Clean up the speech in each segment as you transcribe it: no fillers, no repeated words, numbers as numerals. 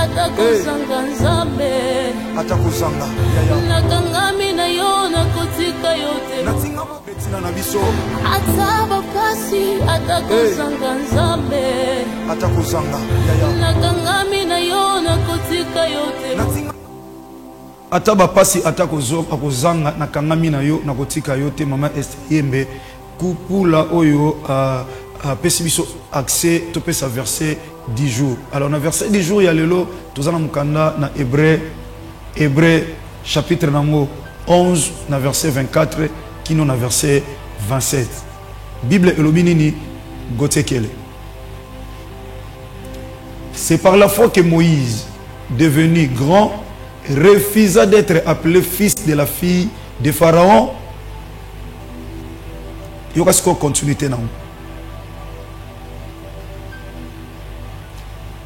atakozanga nzambe atakozanga nakangami na yo nakotika yo te natinga betina na biso ata bapasi atakozanga nzambe atakozanga nakangami na yo nakotika yo te ata bapasi atakozanga nakangami na yo nakotika yo te. Mama Esther Yembe kupula oyo pesi biso accès to pesa verset 10 jours. Alors na verset 10 jours ya lelo tozana mukanda na Hébreu chapitre nango 11 na verset 24 kino na verset 27. Bible elobi nini gotekele. C'est par la foi que Moïse, devenu grand, refusa d'être appelé fils de la fille de Pharaon. Il y aura ce qu'on continue.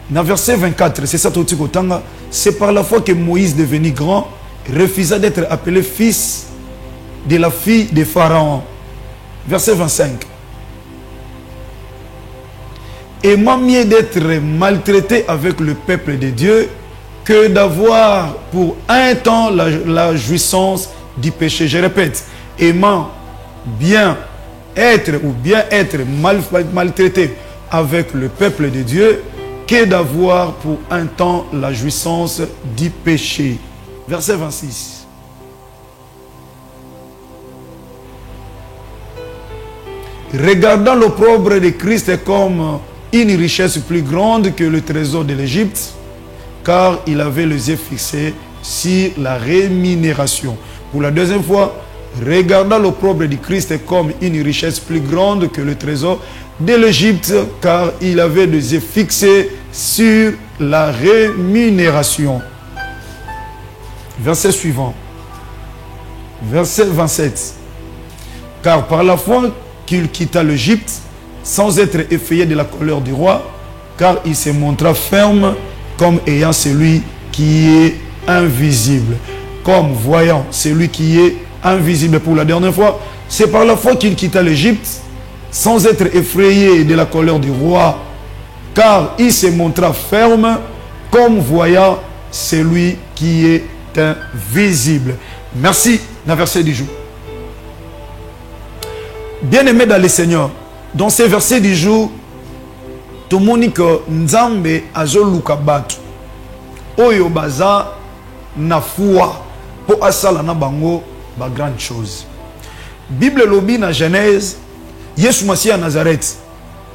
Dans verset 24, c'est ça tout ce que c'est par la foi que Moïse, devenu grand, refusa d'être appelé fils de la fille de Pharaon. Verset 25. Aimant mieux d'être maltraité avec le peuple de Dieu que d'avoir pour un temps la jouissance du péché. Je répète, aimant bien être maltraité avec le peuple de Dieu que d'avoir pour un temps la jouissance du péché. Verset 26. Regardant l'opprobre de Christ comme une richesse plus grande que le trésor de l'Égypte, car il avait les yeux fixés sur la rémunération. Pour la deuxième fois, regardant l'opprobre du Christ comme une richesse plus grande que le trésor de l'Égypte, car il avait les yeux fixés sur la rémunération. Verset suivant. Verset 27. Car par la foi qu'il quitta l'Égypte, sans être effrayé de la colère du roi, car il se montra ferme comme ayant celui qui est invisible. Comme voyant celui qui est invisible pour la dernière fois. C'est par la foi qu'il quitta l'Égypte, sans être effrayé de la colère du roi, car il se montra ferme comme voyant celui qui est invisible. Merci. Dans verset du jour. Bien-aimé dans le Seigneur, dans ces versets du jour, tout le monde dit que Nzambe azoluka batu oyo baza na foi pour asala na bango ba grande chose. Bible lobi na Genèse, Yesu Masiya Nazareth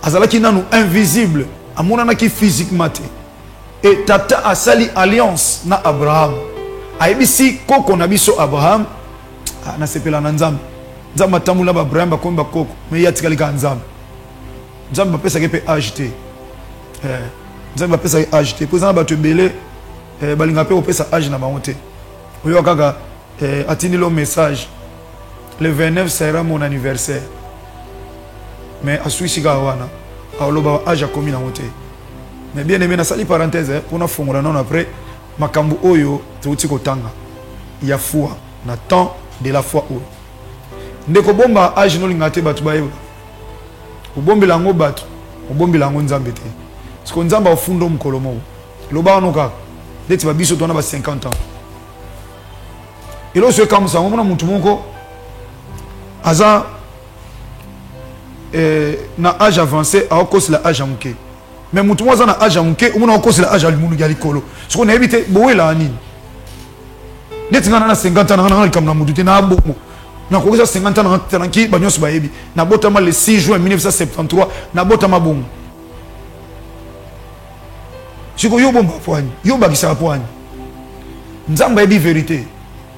azalaki nanu invisible, amonana ki physiquement te. Et tata asali alliance na Abraham. Aibisi koko na biso Abraham na sepela na Nzambe. Nzambe tamula ba Abraham ba komba koko, mais yatikali ka Nzambe. Nzambe ba pesa ke pe agité. Nzambe ba pesa agité. Pour ça ba te belé balinga pe opesa age na bango te. Oyo kaka atini le message. Le 29 sera mon anniversaire. Mais à Suisse wana aloba age a komi na moté. Mais bien aimé na sali parenthèse pour na fongola non après makambu oyo tuuti kotanga. Il y a foi na temps de la foi oyo. Ndeko bomba age no lingate batu ba yeba. Ubombela ngo batu, ubombela ngo Nzambe te. Siko Nzamba ofundo mukolo mo. Loba onoka. Deti ba biso tona ba 50 ans. Elo se comme ça, on a mutu moko aza na âge avancé a cause la âge amuke. Mais mutu mo aza na âge amuke, on a cause la âge alimunu gali kolo. Siko na ebite boela nini. Deti na 50 ans na comme na mutu te na bomo. Na kokisa 50 ans tanki banyoso bayebi na botama le 6 juin 1973 na botama bongo siko yo bomba poani yo bakisa poani Nzamba yebi vérité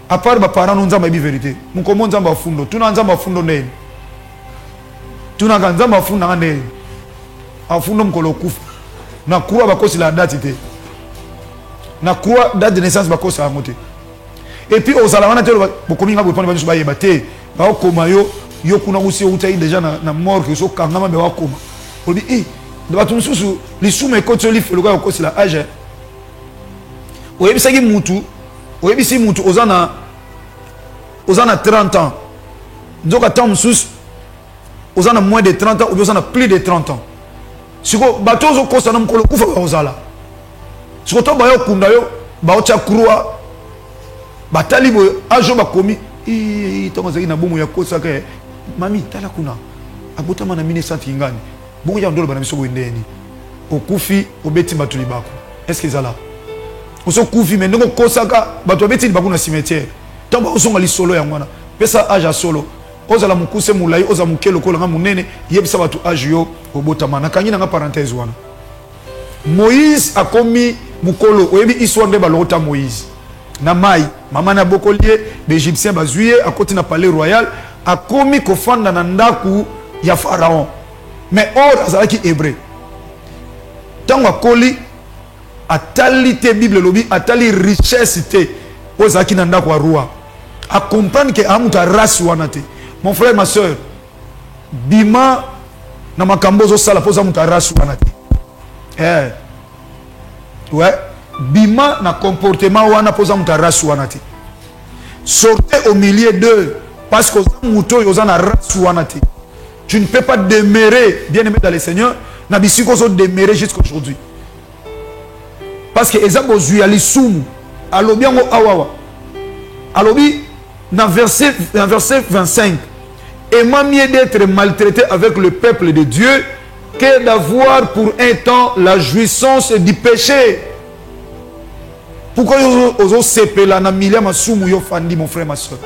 à part ba parents Nzamba yebi vérité mukomo Nzamba fundo tuna Nzamba fundo nene tuna Nzamba fundo na nene afundo mkolo kufa na kuwa bakosi la date te na kuwa date de naissance bakosi la moté. Et puis aux alamana te bokomi nga bopana banyo ba yebate ba okoma yo kuna usi utai déjà na mort que so kangama be wakoma obi de batu mususu lisume ekoto li feluka okosi la age oyebisaki mutu oyebisi mutu ozana 30 ans nzoka temps mususu ozana moins de 30 ans ou ozana plus de 30 ans siko bato zo kosa na mkolo kufa ba ozala Surtout ba yo kunda yo ba ocha croix ba talibo ajo ba komi tonga zaki na bomo ya kosa ke mami tala kuna abota mana mine santi ngani bongo ya ndolo bana miso ndeni okufi obeti batuli bako est-ce que ça là oso kufi mais ndongo kosaka bato beti bako na cimetière tamba osonga li solo ya ngwana pesa aja solo ozala mukuse mulai oza mukelo kola nga munene yebisa bato ajo obota mana kangi na parenthèse wana Moïse a commis mukolo oyebi histoire de balota Moïse na mai mama na bokolier l'Égyptien bazuye à côté na palais royal a commis kofanda na ndaku ya pharaon mais or azalaki hébreu tango akoli atali te bible lobi atali richesse te ozaki na ndaku wa roi a comprendre que amuta race wana te mon frère ma soeur bima na makambo zo sala poza muta race wana te ouais bima na comportement wana poza muta race wana te sortez au milieu d'eux parce que muto yoza na race wana te. Tu ne peux pas demeurer bien aimé dans le Seigneur na bisiko zo demeurer jusqu'à aujourd'hui parce que ezabo zuyali sumu alobi ngo awawa alobi dans verset 25 et m'a mieux d'être maltraité avec le peuple de Dieu que d'avoir pour un temps la jouissance du péché. Pourquoi ozo sepela na milia masumu yo fandi mon frère ma soeur.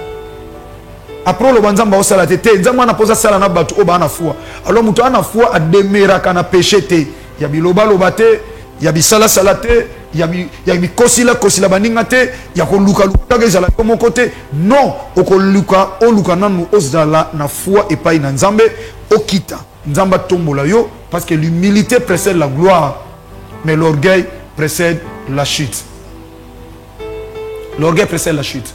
Après le banzamba osala tete nzamba na posa sala na batu oba na foi. Alors muto ana foi a demera kana péché te. Ya biloba lobate, ya bisala salate, ya bi kosila baninga te, ya ko luka luka ezala ko mon côté. Non, oko luka nanu ozala na foi et pas na nzambe okita. Nzamba tombola yo parce que l'humilité précède la gloire mais l'orgueil précède la chute. L'orgueil précède la chute.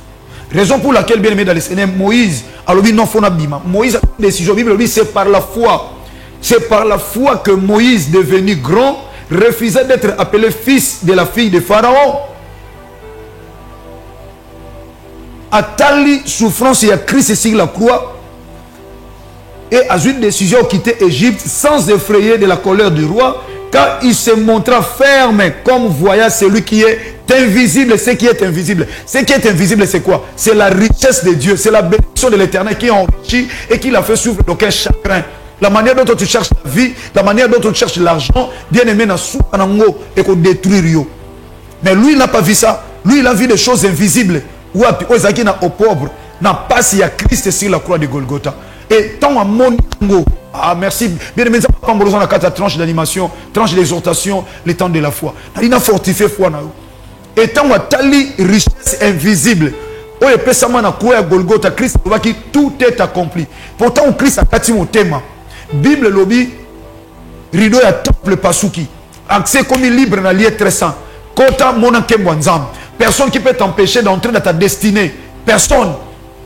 Raison pour laquelle bien aimé dans les Seigneur Moïse alors non fona bima. Moïse a une décision Bible dit c'est par la foi. C'est par la foi que Moïse devenu grand refusait d'être appelé fils de la fille de Pharaon. A tali souffrance et à Christ sur la croix et a eu une décision de quitter Égypte sans effrayer de la colère du roi car il se montra ferme comme voyant celui qui est invisible. Ce qui est invisible, ce qui est invisible c'est quoi? C'est la richesse de Dieu, c'est la bénédiction de l'Éternel qui est enrichi et qui l'a fait souffrir d'aucun chagrin. La manière dont tu cherches la vie, la manière dont tu cherches l'argent, bien aimé na soupanango et qu'on détruire yo. Mais lui il n'a pas vu ça. Lui il a vu des choses invisibles. Ou ozaki na au pauvre, na passe ya Christ sur la croix de Golgotha. Et tant à mon ah merci bien aimé ça pas besoin de la tranche d'animation, tranche d'exhortation, les temps de la foi. Il a fortifié foi na yo. Et tant à tali richesse invisible. Oh et pesama na croix à Golgotha Christ qui tout est accompli. Pourtant Christ a kati mon thème. Bible lobby rideau ya temple pasuki. Accès comme libre na lieu très saint. Kota mona kembo nzam. Personne qui peut t'empêcher d'entrer dans ta destinée. Personne.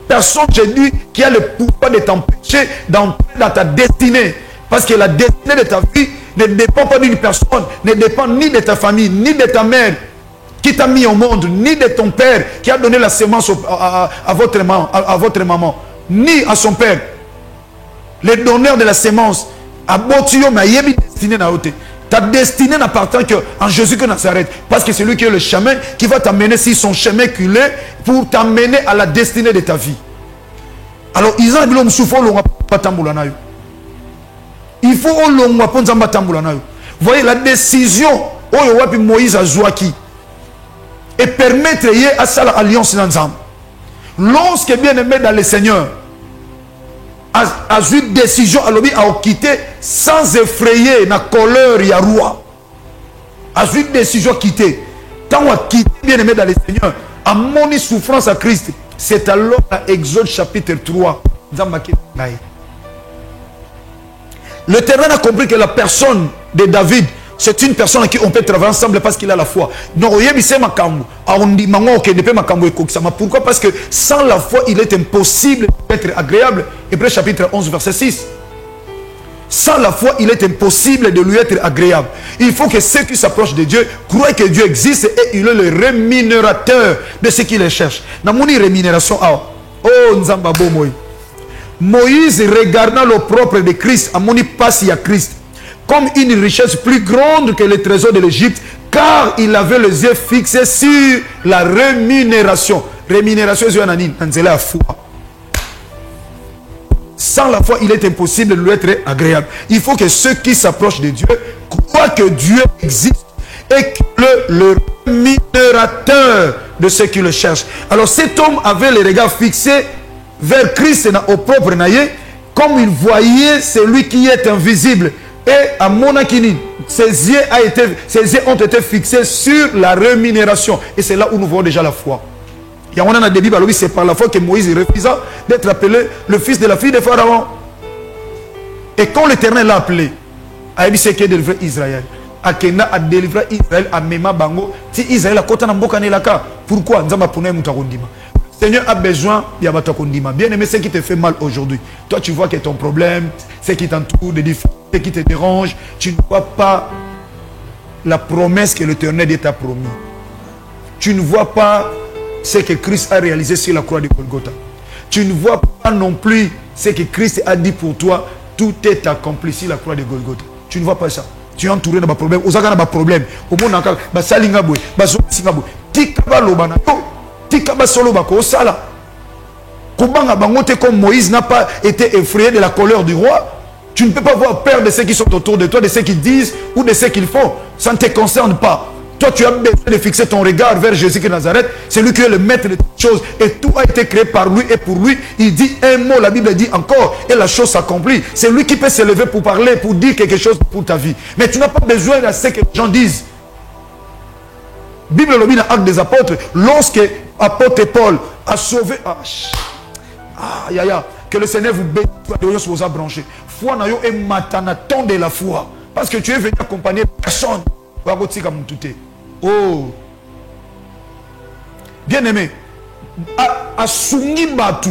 Personne, j'ai dit, qui a le pouvoir de t'empêcher d'entrer dans ta destinée. Parce que la destinée de ta vie ne dépend pas d'une personne, ne dépend ni de ta famille, ni de ta mère qui t'a mis au monde, ni de ton père qui a donné la semence à votre maman, ni à son père. Le donneur de la semence a botio ma yebi destinée na ote. Ta destinée n'appartient qu'en Jésus que Nazareth. Parce que c'est lui qui est le chemin qui va t'amener sur son chemin culé pour t'amener à la destinée de ta vie. Alors, il faut vous voyez la décision où Moïse a joué et permettre à ça l'alliance ensemble. Lorsque bien aimé dans le Seigneur a eu une décision à quitter sans effrayer la colère et la roi. A eu une décision à quitter. Tant on a quitté bien aimé dans le Seigneur, à mon souffrance à Christ, c'est alors à Exode chapitre 3. L'Éternel a compris que la personne de David, c'est une personne à qui on peut travailler ensemble parce qu'il a la foi. Pourquoi? Parce que sans la foi, il est impossible d'être agréable. Hébreux chapitre 11, verset 6. Sans la foi, il est impossible de lui être agréable. Il faut que ceux qui s'approchent de Dieu croient que Dieu existe et il est le rémunérateur de ceux qui les cherchent. Namoni rémunération. Oh, Nzamba Bomoy. Moïse regardant le propre de Christ, à mon passe à Christ, comme une richesse plus grande que les trésors de l'Égypte, car il avait les yeux fixés sur la rémunération. Rémunération, c'est la foi. Sans la foi, il est impossible de lui être agréable. Il faut que ceux qui s'approchent de Dieu croient que Dieu existe et que le rémunérateur de ceux qui le cherchent. Alors cet homme avait les regards fixés vers Christ au propre naïe, comme il voyait celui qui est invisible. Et à Monakini, ses yeux ont été fixés sur la rémunération. Et c'est là où nous voyons déjà la foi. Il y a un début, c'est par la foi que Moïse refusa d'être appelé le fils de la fille de Pharaon. Et quand l'Éternel l'a appelé, il a dit qu'il a délivré Israël. Akena a délivré Israël à Mema Bango. Si Israël a côté Nambokanelaka, pourquoi Nzamba Puna Mutakondima? Le Seigneur a besoin de Yabatakondima. Bien aimé, ce qui te fait mal aujourd'hui. Toi, tu vois que ton problème, ce qui t'entoure, des difficultés qui te dérangent, tu ne vois pas la promesse que l'Éternel t'a promis. Tu ne vois pas ce que Christ a réalisé sur la croix de Golgotha. Tu ne vois pas non plus ce que Christ a dit pour toi. Tout est accompli sur la croix de Golgotha. Tu ne vois pas ça. Tu es entouré de problèmes. Ozaka na problème. Au monde encore, basalinga boy, bazosinga boy. Tikaba lobana yo, tikaba solo bako sala. Kobanga bangote comme Moïse n'a pas été effrayé de la colère du roi. Tu ne peux pas avoir peur de ceux qui sont autour de toi, de ceux qui disent ou de ceux qu'ils font. Ça ne te concerne pas. Toi, tu as besoin de fixer ton regard vers Jésus de Nazareth. C'est lui qui est le maître de toutes choses. Et tout a été créé par lui et pour lui. Il dit un mot, la Bible dit encore, et la chose s'accomplit. C'est lui qui peut se lever pour parler, pour dire quelque chose pour ta vie. Mais tu n'as pas besoin de ce que les gens disent. Bible le dit dans Actes des Apôtres, lorsque apôtre Paul a sauvé... que le Seigneur vous bénisse, vous a branché. Foi na yo et matana ton de la foi. Parce que tu es venu accompagner personne. Oh, bien aimé, à Sungi Batu,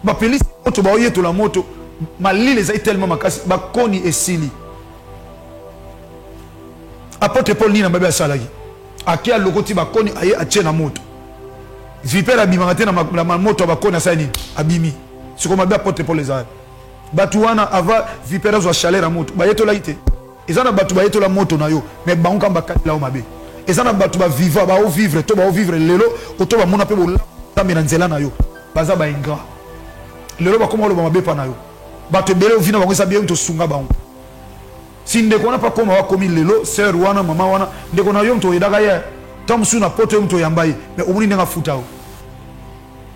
ma police, tu vas y la moto, ma lit les a tellement makasi, ma koni et sili. Apôtre Paul ni na bébé salagi, à qui a le côté ma koni aye a tient la moto. Vipère abimangate na ma moto ba koni asani abimi. C'est comme apôtre Paul les a. Batuana ava vipère zo chaleur à moto, ba yeto la ité. Ils ont battu la moto na yo, mais bango kamba là au mabe. Ils ont battu vivre, ba vivre, to ba vivre lelo, oto ba mona pe bo la menanzela na yo. Baza ba ingra. Lelo ba komo lo ba mabe pa na yo. Ba te bele ovina bango sabia to sunga bango. Si ndeko na pa koma wa komi lelo, sœur wana mama wana, ndeko na yo mto yedaga ya. Tom suna poto mto yambai, mais omuni nga futa o.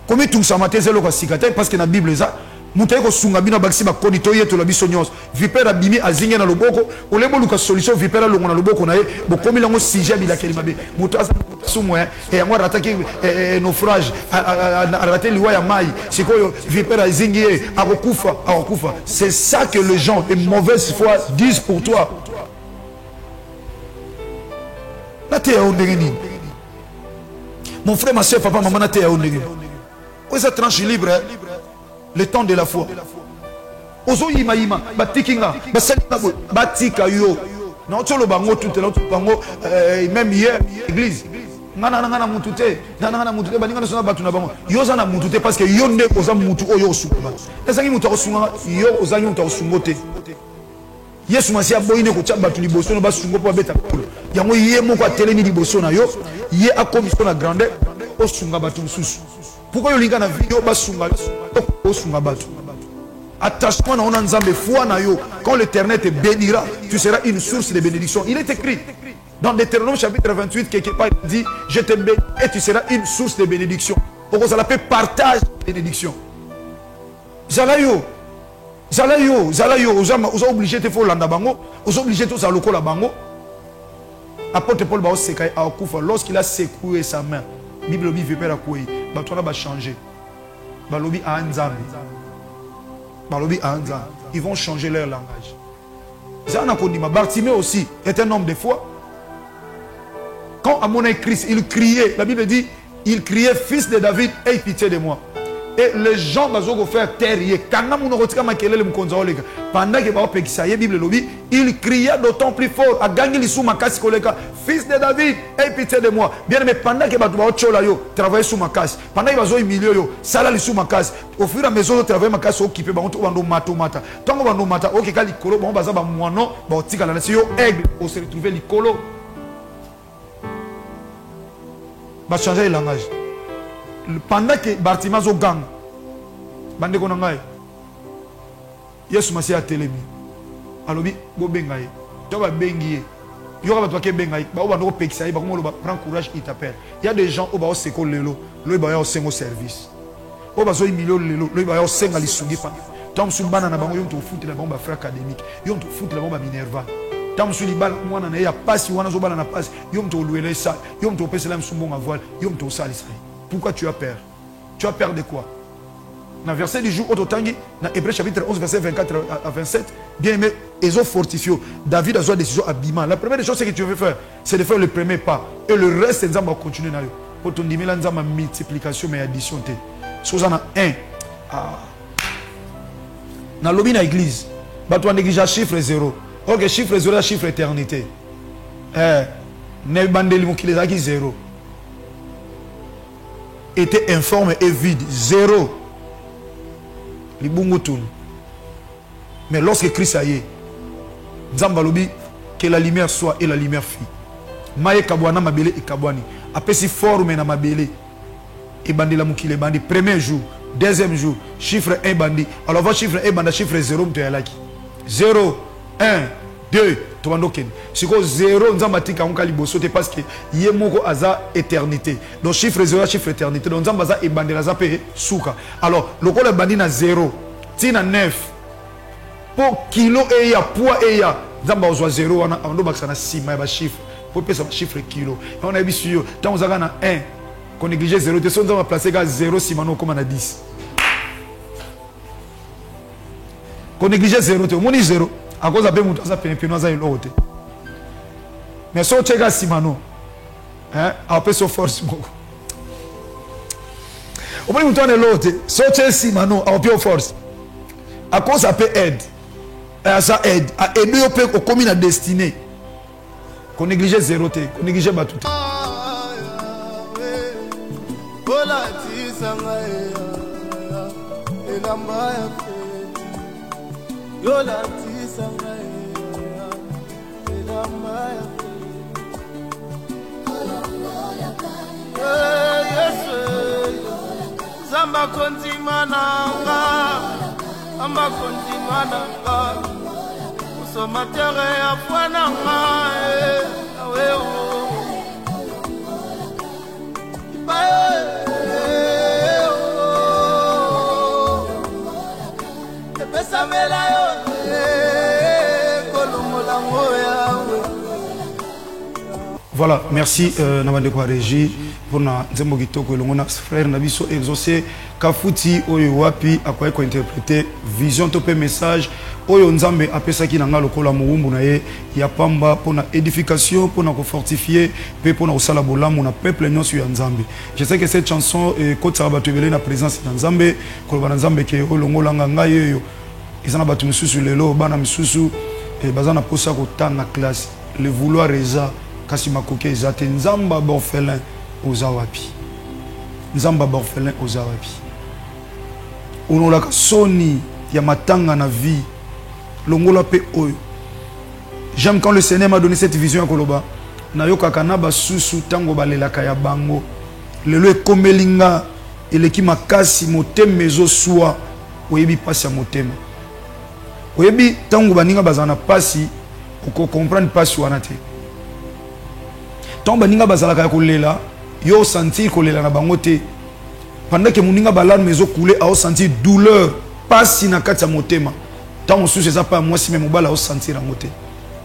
Komi tout ça matin zelo ko sikata parce que na Bible ça Mutaiko sunga bina bakisi bakoni toye to la biso nyos vipera bimi azinge na loboko olebo luka solution vipera longo na loboko na ye bokomi lango sujet bila kelima be mutaza sumo et yango rataki naufrage raté liwa ya mai sikoyo vipera azingi akokufa. C'est ça que les gens de mauvaise foi disent pour toi. Na te ondengeni mon frère ma soeur papa maman na te ondengeni où est tranche libre le temps de la foi. Ozo yima batikinga basalinga batika yo na tolo bango tout là bango même hier église ngana mutute ngana mutute baninga na sona batu na bango yo za na mutute parce que yo nde oza mutu oyo osunga ezangi mutu osunga yo ozangi mutu osungote Yesu masi aboyine ko tcha batu liboso no basungo po beta kolo yango ye moko atelemi liboso na yo ye akomiso na grandeur osunga batu mususu. Pourquoi yolinga na vidéo basunga osunga batu attachement na onanzambe foi na yo quand l'Éternel te bénira tu seras une source de bénédiction. Il est écrit dans Deutéronome chapitre 28 quelque part il dit je te bénis et tu seras une source de bénédiction. Pourquoi ça l'appelle partage de bénédiction. Zalayo oza obligé te fo landa bango oza obligé to za lokola bango. Apôtre Paul ba sekai a kufa lorsqu'il a secoué sa main Bible obi veut pas quoi batona ba changer balobi a nzambe balobi a nzambe ils vont changer leur langage. Zana kondima Bartimée aussi est un homme de foi. Quand à mon Christ il criait, la Bible dit il criait fils de David aie pitié de moi. Et les gens vont faire terre pendant que la Bible lobby il criait d'autant plus fort à gagner les sous ma casse fils de David aie pitié de moi. Bien mais pendant que travailler sous ma casse pendant que ils milieu yo sala les sous ma casse au fur et à mesure de travailler ma casse occupé ba on mata tant on mata OK ka likolo bon baza ba mono ba tika la yo aigle pour se retrouver likolo va changer le langage. Pendant que Bartimaeus au gang, bande ko nangai. Yesu masi a telemi. Alobi bo bengaye. To ba bengiye. Yo ba to ke bengaye. Ba ba no pekisa ba ko prend courage, il t'appelle. Il y a des gens au ba o seko lelo, lo ba yo sengo service. O ba zo million lelo, lo ba yo senga lisungi pa. Tom sulbana na bango yo to foot la bomba frère académique. Yo to foot la bomba Minerva. Tom sulibal mwana na ya passe wana zo bala na passe. Yo to louer ça. Yo to pesa la msumbonga voile. Yo to salisa. Pourquoi tu as peur? Tu as peur de quoi? Dans le verset du jour, au Tangi, dans Hébreux chapitre 11, verset 24 à 27, bien aimé, ils ont fortifié. David a besoin de décision habillement. La première des choses que tu veux faire, c'est de faire le premier pas. Et le reste, c'est de continuer. Pour ton diminuer, c'est de multiplication, mais addition. Si vous en avez dans le lobby de l'église, tu as négligé le chiffre 0. Ok, chiffre 0, c'est le chiffre éternité. Ne bandez qui les a 0. Était informe et vide. 0. Mais lorsque Christ a été, Nzambalobi, que la lumière soit et la lumière fut. Maye kabwana mabele et kabwani. Après si forme na mabele. Et bandi la moukile bandi. Premier jour, deuxième jour, chiffre 1 bandi. Alors va chiffre 1 bandi, chiffre 0 mte yalaki. 0, 1, 2, tobandoken. Si ko 0 nzambatika onka libosote parce que yemoko aza éternité. Donc chiffre 0 chiffre éternité. Donc nzambaza e bandi la zape souka. Alors le ko le bandi na 0, tina 9. Pour kilo et ya poids et ya nzamba ozwa 0 wana ando bakana sima ba chiffre. Pour pesa chiffre kilo. Et on a vu sur tant on a na 1 qu'on néglige 0 de son va placer ga 0 simano comme na 10. Qu'on néglige 0 te moni 0. À cause de mon ça pénoisa et l'autre. Mais si on check Simano, hein, après so force beaucoup. Au moins on est l'autre. Si on check Simano, on peut force. À cause ça peut aide. Et ça aide. À aider au peu au commun à destinée. Qu'on néglige 0 te, qu'on néglige pas tout. Zamba kontimananga, amba kontimananga, usomatere apwananga, awe o. Epesa mela yo, kolomola moya. Voilà, merci Nabandeko Régie pour na nzembo kitoko elongona frère Nabiso exaucé kafuti oyo wapi akoye ko interpréter vision to pe message oyo nzambe apesaki na ngalo kola muumbu na ye ya pamba pour na édification pour na ko fortifier pe pour na osala bolamu na peuple nyonso ya nzambe. Je sais que cette chanson kotsa batubele na présence na nzambe ko bana nzambe ke olongola nga yoyo ezana batu misusu lelo bana misusu bazana posa ko tanga classe le vouloir reza kasi makoke ezate nzamba borfelin ozawapi nzamba borfelin ozawapi onolaka soni ya matanga na vie longola pe oyo. J'aime quand le Seigneur m'a donné cette vision ya koloba na yokaka na basusu tango balelaka ya bango lelo ekomelinga eleki makasi motema ezoswa oyebi pasi ya motema oyebi tango baninga bazana pasi oko comprendre pasi wana te. Tant baninga bazalaka kolela yo sentir kolela na bango te pendant que moninga balarme ezo couler a sentir douleur pasi na kati ya motema tant mosusu eza pa mwasi me mobala o sentir yango te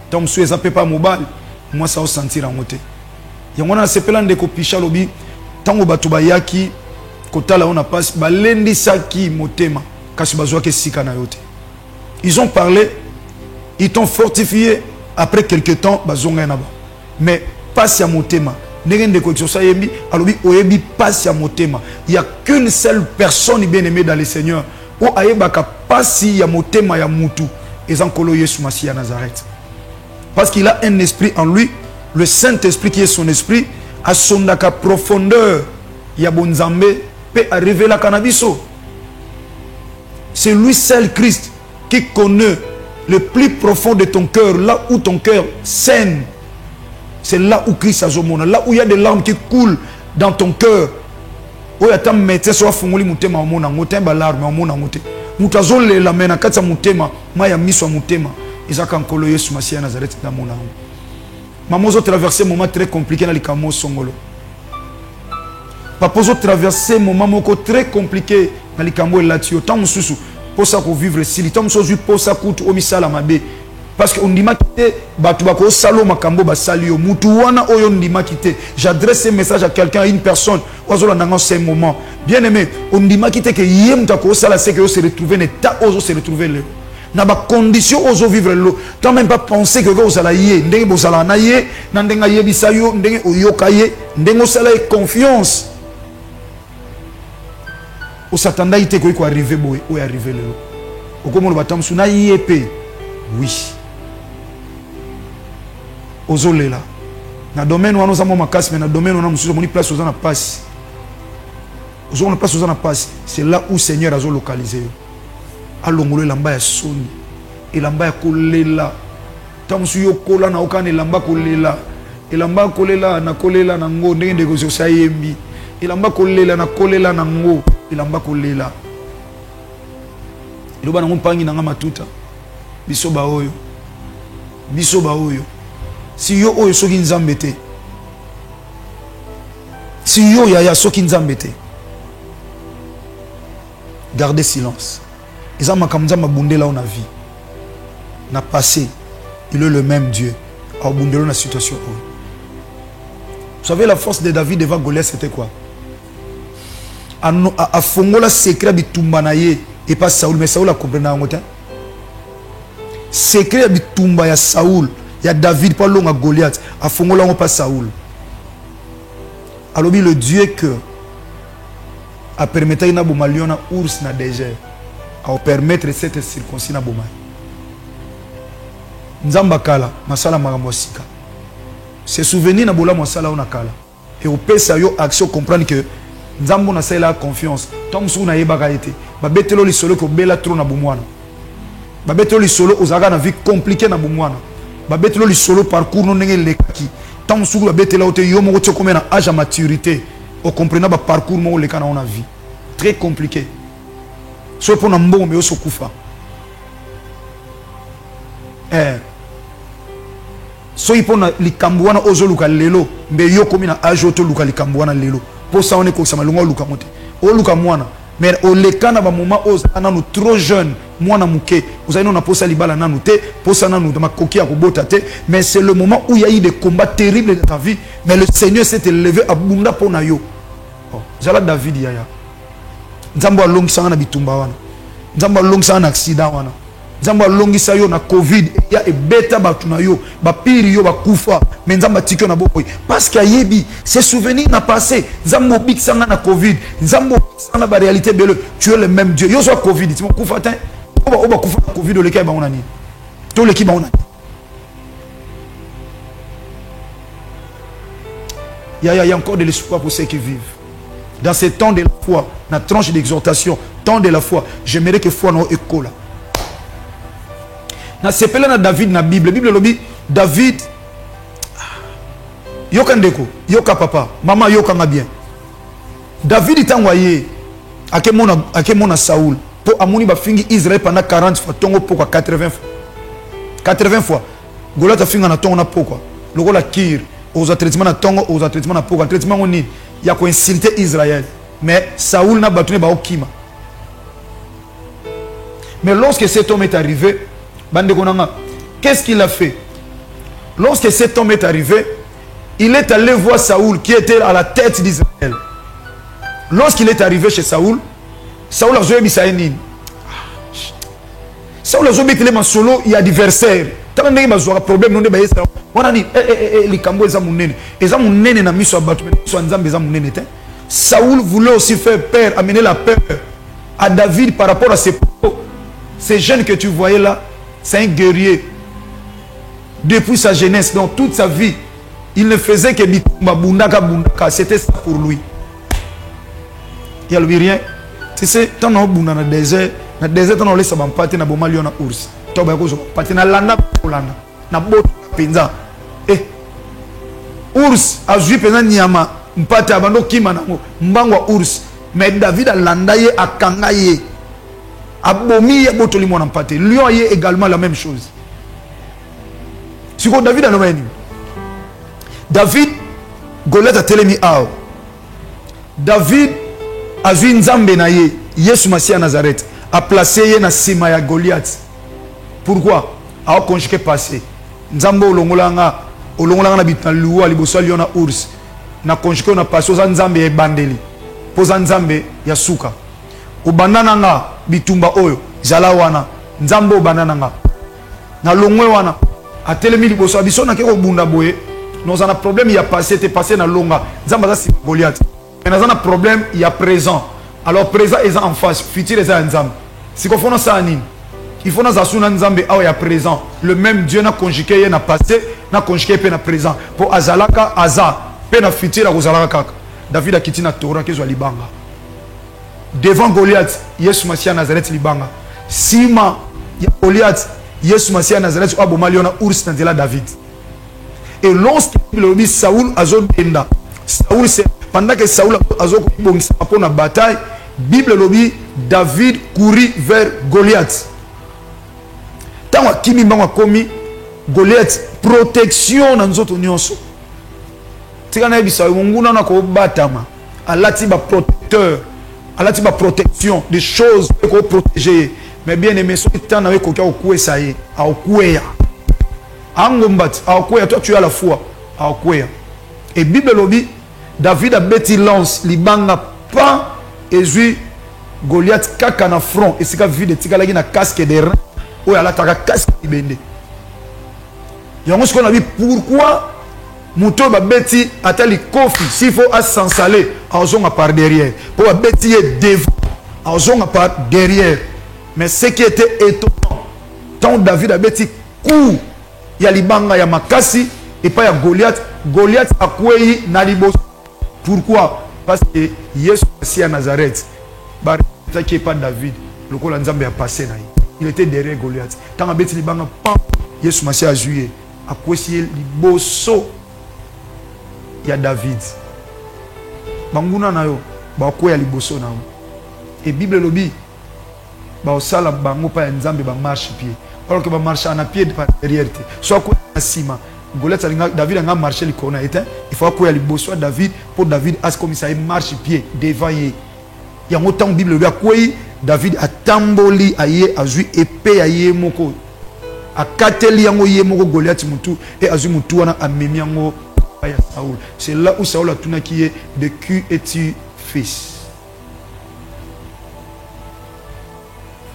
tant mosusu eza pe pa mobali mwasi o sentir yango te yango na sepela ndeko pisha lobi tango bato bayaki kotala ona pasi balendisaki motema kasi bazwaki sika na yo te. Ils ont parlé, ils t'ont fortifié, après quelques temps bazonga na ba mais passe à motema n'engende ko tsosa yembi alobi oyebi passe à motema. Il y a qu'une seule personne bien aimée dans le Seigneur o ayebaka passe ya motema ya mutu ezankolo Yesu Masia Nazareth parce qu'il a un esprit en lui, le Saint-Esprit qui est son esprit a sondaka profondeur ya bonzambe pe a révélé la cannabiso. C'est lui seul Christ qui connaît le plus profond de ton cœur, là où ton cœur saigne. C'est là où Christ a zomona, là où il y a des larmes qui coulent dans ton cœur. Oyo ata médecin so afungoli mutema omona ngote ba larme omona ngote. Mutazo lela mena katsa mutema maya miso mutema. Isaka nkolo Yesu Masia Nazareth na mona. Maman zo traverser moment très compliqué na likamo songolo. Papa zo traverser moment moko très compliqué na likamo elatio tant mususu posa ko vivre sili tant mususu posa kutu omisala mabe. Parce que on dit que batu bako salo makambo ba salio mutu wana oyo ndima kité. J'adresse ce message à quelqu'un, à une personne ozola dans ces moments. Bien aimé, on dit que yem ta ko sala c'est que se retrouver n'état ozo se retrouver là. Na ba condition ozo vivre là. Quand même pas penser que vous allez yé, ndenge bozala na yé, na ndenga yebisa yo, ndenge oyoka yé, ndenge osala confiance. O satanda ite ko arriver boy, o arriver là. O komo ba tam suna yépé. Oui. Ozolela na domaine wana ozamo makasi mais na domaine wana mususu moni place ozana passe ozona place ozana passe c'est là où Seigneur a localisé alongolo elamba ya soni elamba ya kolela tamusu yo kola na okana elamba kolela na kolela na ngo ndenge ndeko zo yembi elamba kolela na kolela na ngo elamba kolela iloba na mpangi na matuta biso ba oyo si yo oyo soki nzambe te si yo yaya soki nzambe te gardez silence eza makambo nzambe abundela on a vie na passé il est le même Dieu abundela na situation oyo. Vous savez la force de David devant Goliath c'était quoi? A fongola secret bitumba na ye et pas Saoul mais Saoul a compris na ngote secret bitumba ya Saoul. Il y a David pas long à Goliath. A fongola on pas Saoul. Alors le Dieu que a permettre ina bomaliona ours na désert. A permettre cette circonstance na bomai. Nzamba kala masala maramosika. Se souvenir na bola masala on kala. Et au pesa yo action comprendre que nzambo na sala confiance. Tom sou na yebaka été. Ba betelo li solo ko bela trop na bomwana. Ba betelo li solo ozaga na vie compliquée na bomwana. Babetelo li solo parcours non ndenge lekaki tant sous babetela ote yo moko tso komena âge à maturité au comprendre ba parcours mo lekana on a vie très compliqué so pour na mbongo me so kufa so ipona likambo wana ozoluka lelo mbe yo komina âge oto luka likambo wana lelo po sa on est ko sama lungo luka mote o luka mwana mais au lekana ba moment ozana nous trop jeune mwana muke ozana na posa libala nanu te posa nanu de makoki ya kobota te mais c'est le moment où il y a eu des combats terribles dans ta vie mais le Seigneur s'est élevé à bunda pona yo zala David yaya nzambo alongisa na bitumba wana nzambo alongisa na accident wana nzambo alongisa yo na covid ya ebeta batu na yo ba piri yo bakufa mais nzambo tikyo na bokoy parce que yebi ces souvenirs na passé nzambo bikisanga na covid nzambo sana ba réalité belle tu es le même Dieu yo so covid tu kufa tin oba kufa covid le kay ba onani to le ki ba onani il y a encore de l'espoir pour ceux qui vivent dans ces temps de la foi na tranche d'exhortation temps de la foi j'aimerais que foi no écola na sepela na David na Bible lobi David yoka ndeko yoka papa mama yoka nga bien David itangwaye akemona Saoul po amoni ba fingi Israël pendant 40 fois tongo poko 80 fois Goliath finga na tongo na poko lokola kir aux traitements na tongo aux traitements na poko traitement ngoni ya ko insulter Israël mais Saoul na batune ba okima mais lorsque cet homme est arrivé qu'est-ce qu'il a fait? Lorsque cet homme est arrivé, il est allé voir Saoul qui était à la tête d'Israël. Lorsqu'il est arrivé chez Saoul, Saoul a joué Bisaïnine. Saoul a joué qu'il est solo, il y a adversaire. Tant que il y a problème, on a dit, les Cambo, ils ont mis sur battu, Saoul voulait aussi faire peur, amener la peur à David par rapport à ces jeunes que tu voyais là. C'est un guerrier. Depuis sa jeunesse, dans toute sa vie, il ne faisait que Bundaka. C'était ça pour lui. Il n'y a rien. Tu sais, quand on est dans le désert, on laisse un pâté dans le lion à ours. Tu as un pâté dans la na botte pinza. Eh, ours a joué pendant Niama. mpate abando kima nango mbangwa ours mais David a landaye akangaye abomi ya botoli mwana mpate lion ye également la même chose. Siko David a nommé David Goliath a telemi ao David a vu nzambe na ye Yesu Masia Nazareth a placé ye na sima ya Goliath. Pourquoi? A conjugué passé nzambe olongolanga na bitna luwa liboso liona ours na conjugué na passé za nzambe e bandeli poza nzambe ya suka obandana nga bitumba oyo zala wana nzambe obandana nga na longwe wana atelemi liboso biso na keko bunda boye nous avons un problème il y a passé na longa nzambe za si Goliath mais nous avons un problème il y a présent alors présent est en face futur est en nzambe si ko fona ça nini il faut nous assurer nzambe awa ya présent le même Dieu n'a conjugué na passé na conjugué pe na présent pour azalaka aza pe na futur a kozalaka kaka. David a quitté na Torah kezo libanga devant Goliath Yesu Masia Nazareth libanga sima ya Goliath Yesu Masia Nazareth aboma liona ours na nzela David. Et lorsque le Saoul a zobenda Saoul c'est pendant que Saoul a zobongisa pour la bataille Bible lobi David courit vers Goliath. Tant kimi mbangwa komi Goliath protection na nzoto nyonso. Tika na bisa nguna na ko batama alati ba protecteur alati ba protection des choses ko protéger mais bien aimé so tana we ko ka okuwe saye a okuya angombat a okuya toi tu as la foi a okuya. Et Bible lobi David a beti lance libanga pas ezui Goliath kaka na front et sika vide tika lagi na casque de rein ou ala taka casque ibende yango ce qu'on a vu pourquoi Mouto ba beti atali kofi s'il faut à s'ensaler à zonga par derrière pour ba beti devant à zonga par derrière. Mais ce qui était étonnant tant David a beti coup ya libanga ya makasi et pas ya Goliath a kouyi na libos. Pourquoi? Parce que Yesu Masia Nazareth ba qui est pas David le ko la nzambe a passé na il était derrière Goliath tant a beti libanga pan Yesu Masia a joué a kouyi liboso ya David banguna na yo ba ko ya liboso na yo. Et Bible lobi ba osala bango pa ya nzambe ba marche pied alors que ba marche na pied par derrière te soit ko asima Goliath David a marché le corona était il faut ko ya liboso David pour David as comme ça marche pied devant ye ya ngotan Bible lobi akoyi David atamboli aye azui épée aye moko akateli yango ye moko Goliath mutu et azui mutu wana amemi yango. C'est là où Saoul a tout qui est de qui es-tu fils.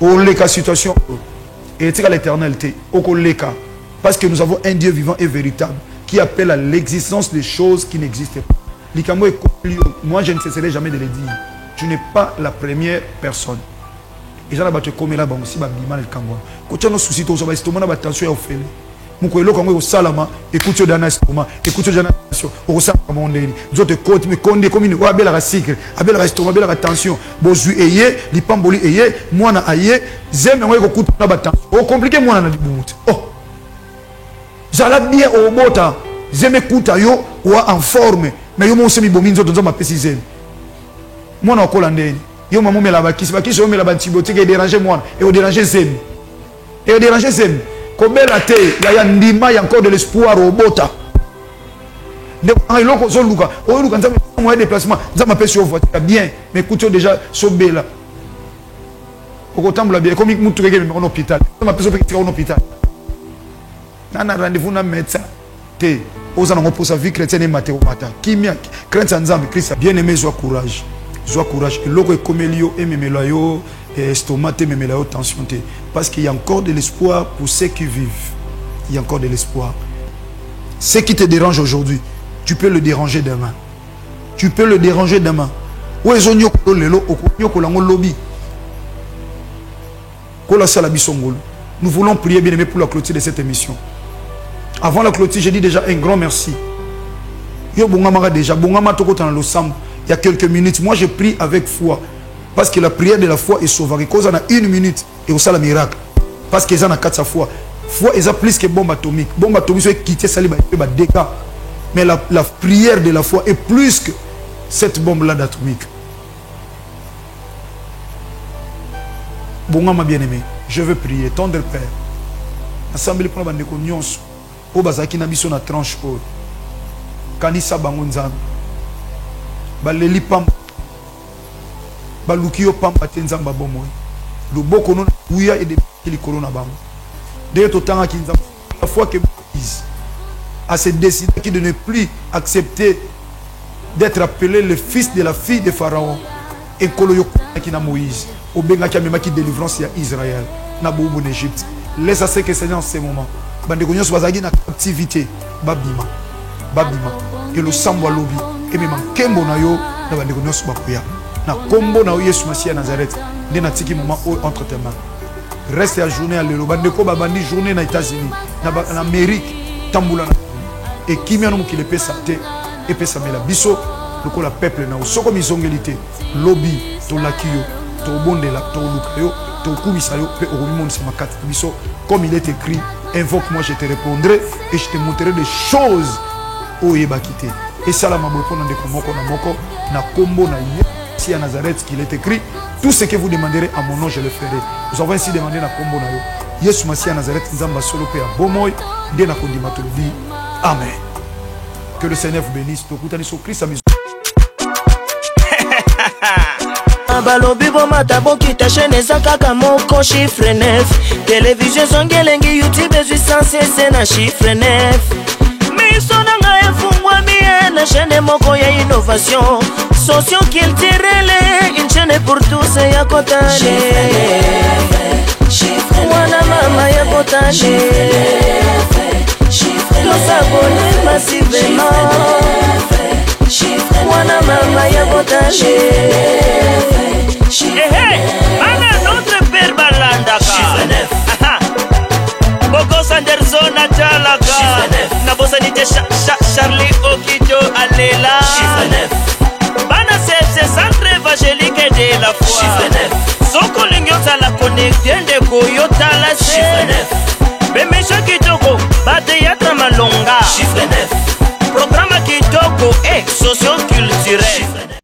Au leka situation et c'est l'éternalité au leka parce que nous avons un Dieu vivant et véritable qui appelle à l'existence des choses qui n'existent pas. Moi je ne cesserai jamais de le dire. Tu n'es pas la première personne. Et j'en ai battu comme là aussi babima le kangwa. Quand tu as nos soucis tout ça va estomac na tension au fait. Muko eloko ngo salama écoute dans estomac écoute dans nation au salama mondeni zote côte me konde comme une abela la sucre abela la estomac abela la tension bozui eye lipamboli eye mwana aye zeme ngo écoute na batansion o compliqué mwana na libumuti oh zala bien au bota zeme kuta yo ou en forme mais yo mo semi bominzo donzo ma pesi mwana okola ndeni yo mamu mela bakisi yo mela bantibiotique et déranger mwana et au déranger zeme et au déranger zeme. Kobela te ya ndima ya encore de l'espoir au bota ne eloko zo luka o luka nzama moyen de déplacement nzama pesi yo voiture bien mais écoute déjà sobela okotambola bien comme mutu keke en hôpital nzama pesi yo en hôpital nana rendez-vous na médecin te oza nango pour sa vie chrétienne et matin kimia crainte nzambe Christ bien aimé joie courage eloko ekomelio ememelo yo estomac te memela yo tension te parce qu'il y a encore de l'espoir pour ceux qui vivent. Il y a encore de l'espoir. Ce qui te dérange aujourd'hui, tu peux le déranger demain. Tu peux le déranger demain. Nous voulons prier bien aimé pour la clôture de cette émission. Avant la clôture, j'ai dit déjà un grand merci. Il y a quelques minutes, moi je prie avec foi. Parce que la prière de la foi est sauvage. Cause en a une minute et au le miracle. Parce qu'ils en a 4 sa foi. Foi est plus que bombe atomique. Bombe atomique, c'est quitter ça, les dégâts. Mais la prière de la foi est plus que cette bombe-là d'atomique. Bon, ma bien-aimé, je veux prier, tendre Père. Assemblée pour la bande de cognos, au bazaki na biso na tranche haute. Kanisa bangonzam. Baleli pam. Balukio pam batenzamba bomoy. Le boko non ouya et de kili corona bam. Dès tout temps qui la fois que Moïse a se décidé de ne plus accepter d'être appelé le fils de la fille de Pharaon et koloyo qui na Moïse au benga qui a même qui délivrance à Israël na bobo en Égypte. Laisse à ce que Seigneur en ce moment bande konyos bazagi na captivité babima et le sambo lobi et même kembo na yo na bande konyos bakuya na kombo na Yesu Masia Nazareth ndi na tiki moment entre tes mains. Reste à journée à l'élo bande ko babandi journée na États-Unis na Amérique tambula et qui m'a nommé qui le pesa te et pesa mela biso le la peuple na soko mizongelité lobby to lakio to bondela to lukayo to kubisayo pe au monde c'est ma carte biso comme il est écrit invoque-moi je te répondrai et je te montrerai des choses au yebakité et ça la mabo pour ndeko moko na moko na kombo na si à Nazareth qu'il est écrit tout ce que vous demanderez à mon nom je le ferai. Nous avons ainsi demandé na kombo na yo Yesu Masia Nazareth nzamba solo pe a bomoy de na kondima to di amen. Que le Seigneur vous bénisse. balobi bomata bokita chaîne eza kaka moko chiffre 9 télévision zongelengi YouTube ezwi sans na chiffre 9 miso nanga efungwami na chaîne moko ya innovation socio-culturelle une chaîne pour tous ya kotane wana mama ya kotane tosabone massivement wana mama ya kotane ana notre père balandaka Boko Sanderson atalaka na bosanite Charlie Okijo alela bana c'est centre évangélique de la foi soko lingyosa la connecter ndeko yotala Bemisho kitoko bate yatra malonga programme kitoko socio